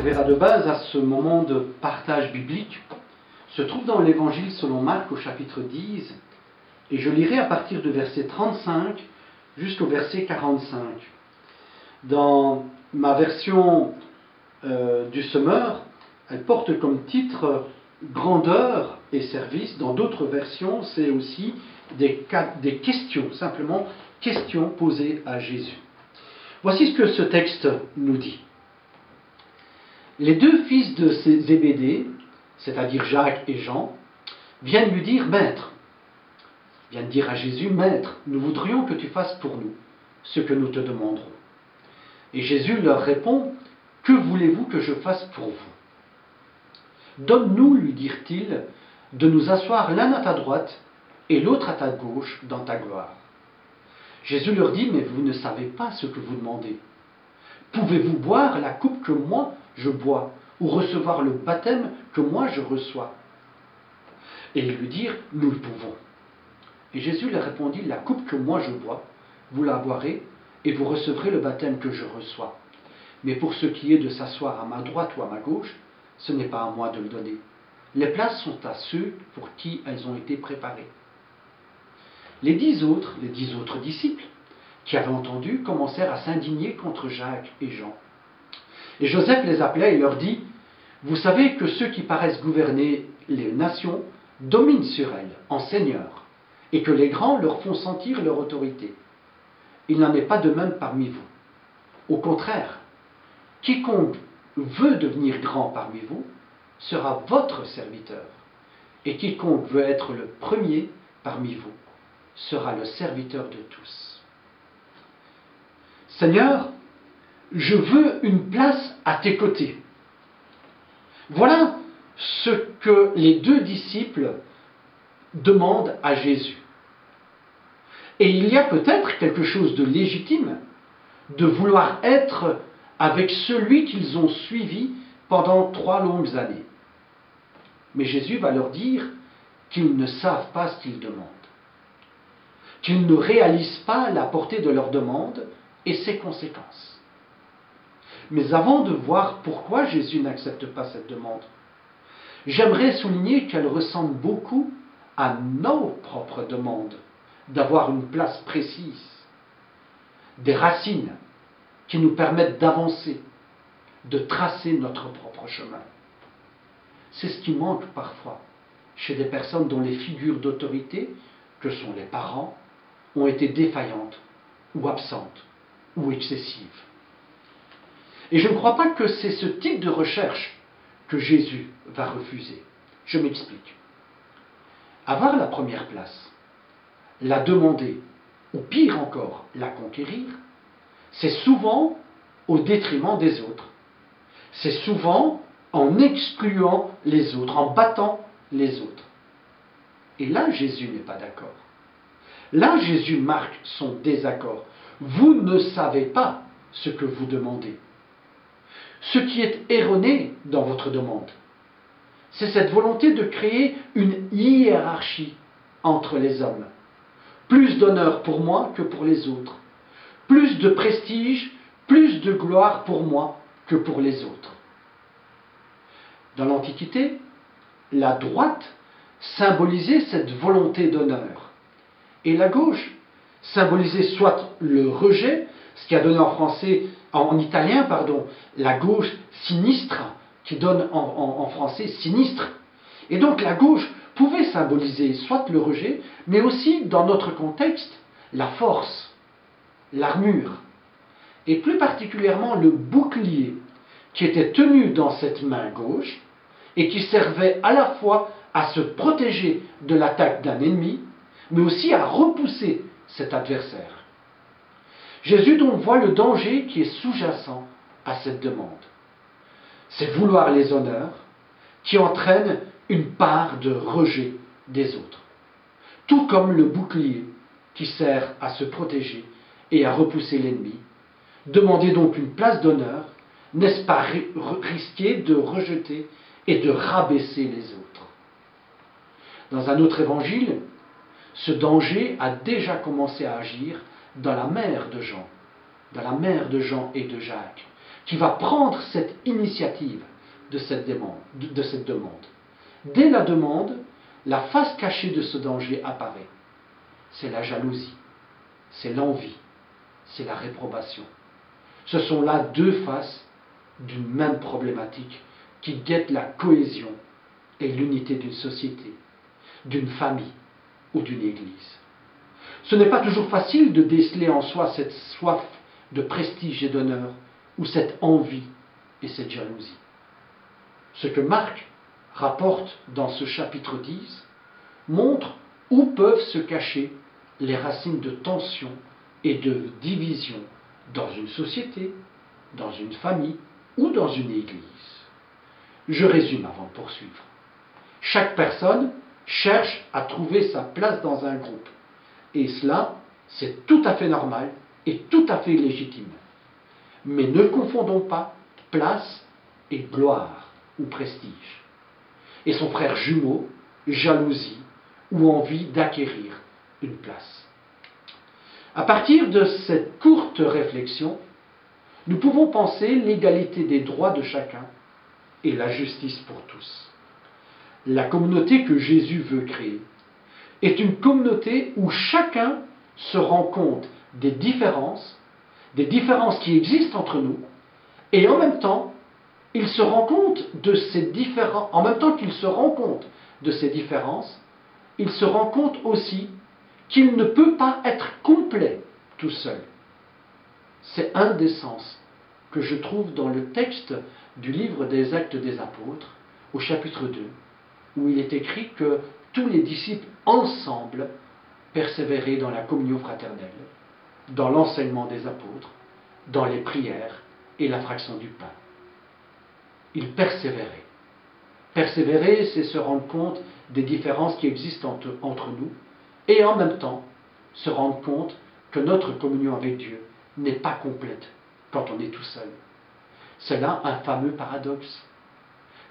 servira de base à ce moment de partage biblique se trouve dans l'Évangile selon Marc au chapitre 10, et je lirai à partir du verset 35 jusqu'au verset 45. Dans ma version du Semeur, elle porte comme titre « Grandeur et service ». Dans d'autres versions, c'est aussi des questions, simplement questions posées à Jésus. Voici ce que ce texte nous dit. Les deux fils de Zébédée, c'est-à-dire Jacques et Jean, viennent lui dire « Maître », viennent dire à Jésus « Maître, nous voudrions que tu fasses pour nous ce que nous te demanderons. » Et Jésus leur répond « Que voulez-vous que je fasse pour vous ? Donne-nous, lui dirent-ils, de nous asseoir l'un à ta droite et l'autre à ta gauche dans ta gloire. » Jésus leur dit « Mais vous ne savez pas ce que vous demandez. Pouvez-vous boire la coupe que moi je bois, ou recevoir le baptême que moi je reçois ?» Et ils lui dirent « Nous le pouvons. » Et Jésus leur répondit « La coupe que moi je bois, vous la boirez, et vous recevrez le baptême que je reçois. Mais pour ce qui est de s'asseoir à ma droite ou à ma gauche, ce n'est pas à moi de le donner. Les places sont à ceux pour qui elles ont été préparées. » Les dix autres disciples, qui avaient entendu, commencèrent à s'indigner contre Jacques et Jean. Et Joseph les appela et leur dit « Vous savez que ceux qui paraissent gouverner les nations dominent sur elles en seigneurs, et que les grands leur font sentir leur autorité. Il n'en est pas de même parmi vous. Au contraire, quiconque veut devenir grand parmi vous sera votre serviteur, et quiconque veut être le premier parmi vous sera le serviteur de tous. Seigneur, je veux une place à tes côtés. » Voilà ce que les deux disciples demandent à Jésus. Et il y a peut-être quelque chose de légitime de vouloir être avec celui qu'ils ont suivi pendant 3 longues années. Mais Jésus va leur dire qu'ils ne savent pas ce qu'ils demandent, qu'ils ne réalisent pas la portée de leur demande et ses conséquences. Mais avant de voir pourquoi Jésus n'accepte pas cette demande, j'aimerais souligner qu'elle ressemble beaucoup à nos propres demandes, d'avoir une place précise, des racines qui nous permettent d'avancer, de tracer notre propre chemin. C'est ce qui manque parfois chez des personnes dont les figures d'autorité, que sont les parents, ont été défaillantes ou absentes ou excessives. Et je ne crois pas que c'est ce type de recherche que Jésus va refuser. Je m'explique. Avoir la première place, la demander, ou pire encore, la conquérir, c'est souvent au détriment des autres. C'est souvent en excluant les autres, en battant les autres. Et là, Jésus n'est pas d'accord. Là, Jésus marque son désaccord. Vous ne savez pas ce que vous demandez. Ce qui est erroné dans votre demande, c'est cette volonté de créer une hiérarchie entre les hommes. Plus d'honneur pour moi que pour les autres. Plus de prestige, plus de gloire pour moi que pour les autres. Dans l'Antiquité, la droite symbolisait cette volonté d'honneur. Et la gauche symbolisait soit le rejet, ce qui a donné en italien, la gauche sinistra, qui donne en français sinistre. Et donc la gauche pouvait symboliser soit le rejet, mais aussi, dans notre contexte, la force, l'armure, et plus particulièrement le bouclier, qui était tenu dans cette main gauche, et qui servait à la fois à se protéger de l'attaque d'un ennemi, mais aussi à repousser cet adversaire. Jésus donc voit le danger qui est sous-jacent à cette demande. C'est vouloir les honneurs qui entraîne une part de rejet des autres. Tout comme le bouclier qui sert à se protéger et à repousser l'ennemi. Demander donc une place d'honneur, n'est-ce pas risquer de rejeter et de rabaisser les autres? Dans un autre évangile, ce danger a déjà commencé à agir dans la mère de Jean et de Jacques, qui va prendre cette initiative de cette demande. Dès la demande, la face cachée de ce danger apparaît. C'est la jalousie, c'est l'envie, c'est la réprobation. Ce sont là deux faces d'une même problématique qui guette la cohésion et l'unité d'une société, d'une famille ou d'une église. Ce n'est pas toujours facile de déceler en soi cette soif de prestige et d'honneur ou cette envie et cette jalousie. Ce que Marc rapporte dans ce chapitre 10 montre où peuvent se cacher les racines de tension et de division dans une société, dans une famille ou dans une église. Je résume avant de poursuivre. Chaque personne cherche à trouver sa place dans un groupe. Et cela, c'est tout à fait normal et tout à fait légitime. Mais ne confondons pas place et gloire ou prestige. Et son frère jumeau, jalousie ou envie d'acquérir une place. À partir de cette courte réflexion, nous pouvons penser l'égalité des droits de chacun et la justice pour tous. La communauté que Jésus veut créer est une communauté où chacun se rend compte des différences qui existent entre nous, et en même temps, il se rend compte de ces différences, en même temps qu'il se rend compte de ces différences, il se rend compte aussi qu'il ne peut pas être complet tout seul. C'est un des sens que je trouve dans le texte du livre des Actes des Apôtres, au chapitre 2, où il est écrit que tous les disciples ensemble persévéraient dans la communion fraternelle, dans l'enseignement des apôtres, dans les prières et la fraction du pain. Ils persévéraient. Persévérer, c'est se rendre compte des différences qui existent entre nous et en même temps se rendre compte que notre communion avec Dieu n'est pas complète quand on est tout seul. C'est là un fameux paradoxe.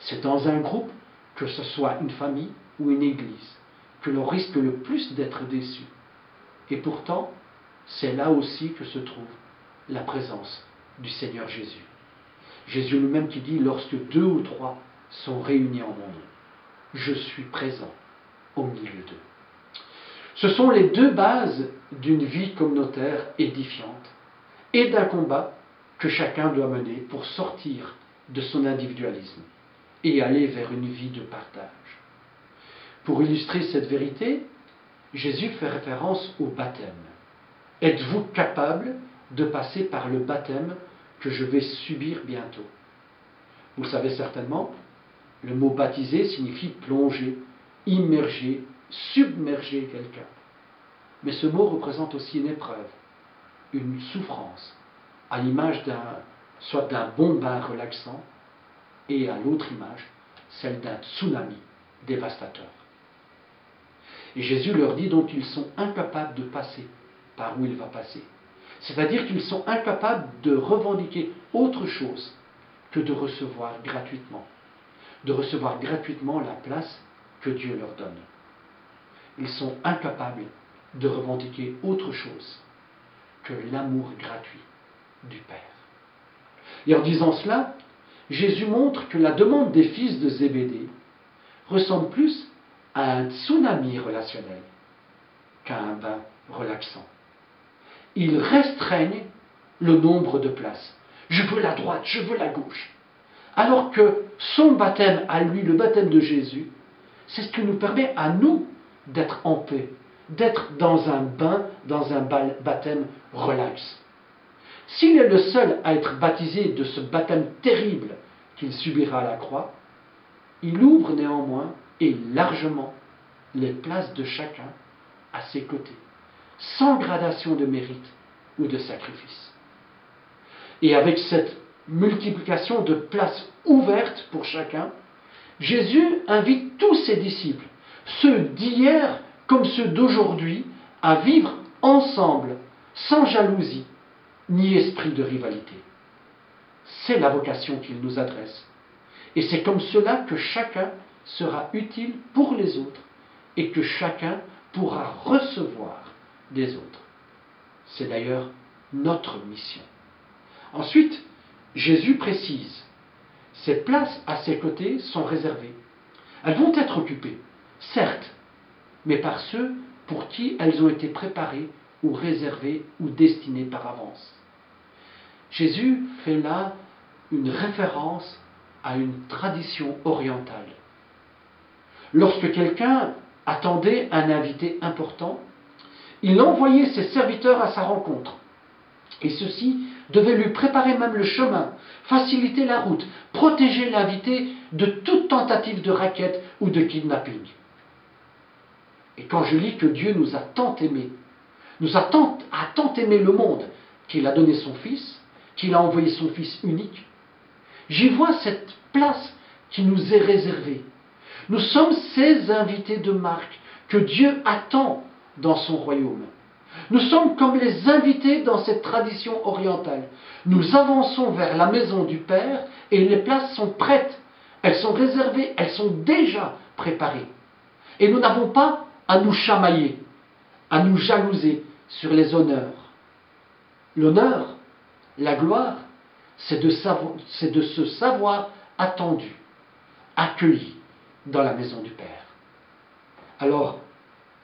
C'est dans un groupe, que ce soit une famille ou une église, que l'on risque le plus d'être déçu. Et pourtant, c'est là aussi que se trouve la présence du Seigneur Jésus. Jésus lui-même qui dit, lorsque 2 ou 3 sont réunis en mon nom, je suis présent au milieu d'eux. Ce sont les deux bases d'une vie communautaire édifiante et d'un combat que chacun doit mener pour sortir de son individualisme et aller vers une vie de partage. Pour illustrer cette vérité, Jésus fait référence au baptême. Êtes-vous capable de passer par le baptême que je vais subir bientôt? Vous le savez certainement, le mot baptiser signifie plonger, immerger, submerger quelqu'un. Mais ce mot représente aussi une épreuve, une souffrance, à l'image soit d'un bon bain relaxant, et à l'autre image, celle d'un tsunami dévastateur. Et Jésus leur dit donc qu'ils sont incapables de passer par où il va passer. C'est-à-dire qu'ils sont incapables de revendiquer autre chose que de recevoir gratuitement. De recevoir gratuitement la place que Dieu leur donne. Ils sont incapables de revendiquer autre chose que l'amour gratuit du Père. Et en disant cela, Jésus montre que la demande des fils de Zébédée ressemble plus à un tsunami relationnel qu'à un bain relaxant. Ils restreignent le nombre de places. Je veux la droite, je veux la gauche. Alors que son baptême à lui, le baptême de Jésus, c'est ce qui nous permet à nous d'être en paix, d'être dans un bain, dans un baptême relax. S'il est le seul à être baptisé de ce baptême terrible qu'il subira à la croix, il ouvre néanmoins et largement les places de chacun à ses côtés, sans gradation de mérite ou de sacrifice. Et avec cette multiplication de places ouvertes pour chacun, Jésus invite tous ses disciples, ceux d'hier comme ceux d'aujourd'hui, à vivre ensemble, sans jalousie ni esprit de rivalité. C'est la vocation qu'il nous adresse. Et c'est comme cela que chacun sera utile pour les autres et que chacun pourra recevoir des autres. C'est d'ailleurs notre mission. Ensuite, Jésus précise, ces places à ses côtés sont réservées. Elles vont être occupées, certes, mais par ceux pour qui elles ont été préparées ou réservées ou destinées par avance. Jésus fait là une référence à une tradition orientale. Lorsque quelqu'un attendait un invité important, il envoyait ses serviteurs à sa rencontre. Et ceux-ci devaient lui préparer même le chemin, faciliter la route, protéger l'invité de toute tentative de racket ou de kidnapping. Et quand je lis que Dieu nous a tant aimés, a tant aimé le monde, qu'il a donné son Fils, qu'il a envoyé son Fils unique, j'y vois cette place qui nous est réservée. Nous sommes ces invités de marque que Dieu attend dans son royaume. Nous sommes comme les invités dans cette tradition orientale. Nous avançons vers la maison du Père et les places sont prêtes. Elles sont réservées, elles sont déjà préparées. Et nous n'avons pas à nous chamailler, à nous jalouser sur les honneurs. L'honneur, la gloire, c'est de se savoir attendu, accueilli dans la maison du Père. Alors,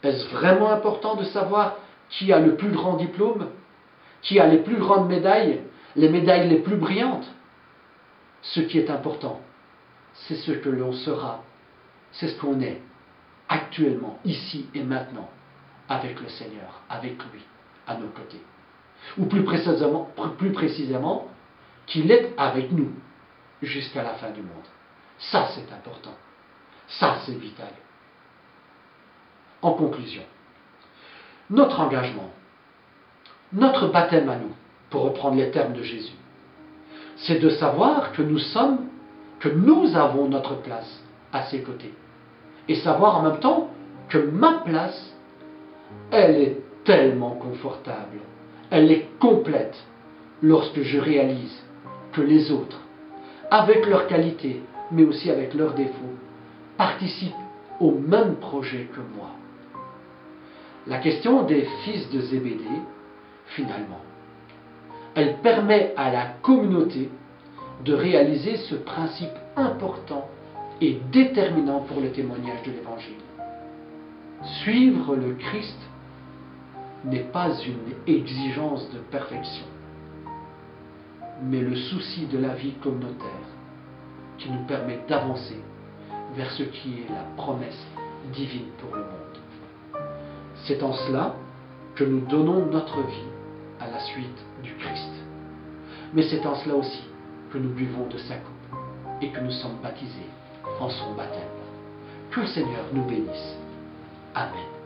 est-ce vraiment important de savoir qui a le plus grand diplôme, qui a les plus grandes médailles, les médailles les plus brillantes? Ce qui est important, c'est ce que l'on sera, c'est ce qu'on est actuellement, ici et maintenant, avec le Seigneur, avec lui, à nos côtés. Ou plus précisément qu'il est avec nous jusqu'à la fin du monde. Ça, c'est important. Ça, c'est vital. En conclusion, notre engagement, notre baptême à nous, pour reprendre les termes de Jésus, c'est de savoir que nous avons notre place à ses côtés. Et savoir en même temps que ma place, elle est tellement confortable, elle est complète lorsque je réalise que les autres, avec leurs qualités, mais aussi avec leurs défauts, participent au même projet que moi. La question des fils de Zébédée, finalement, elle permet à la communauté de réaliser ce principe important et déterminant pour le témoignage de l'Évangile. Suivre le Christ n'est pas une exigence de perfection, mais le souci de la vie communautaire qui nous permet d'avancer vers ce qui est la promesse divine pour le monde. C'est en cela que nous donnons notre vie à la suite du Christ. Mais c'est en cela aussi que nous buvons de sa coupe et que nous sommes baptisés en son baptême. Que le Seigneur nous bénisse. Amen.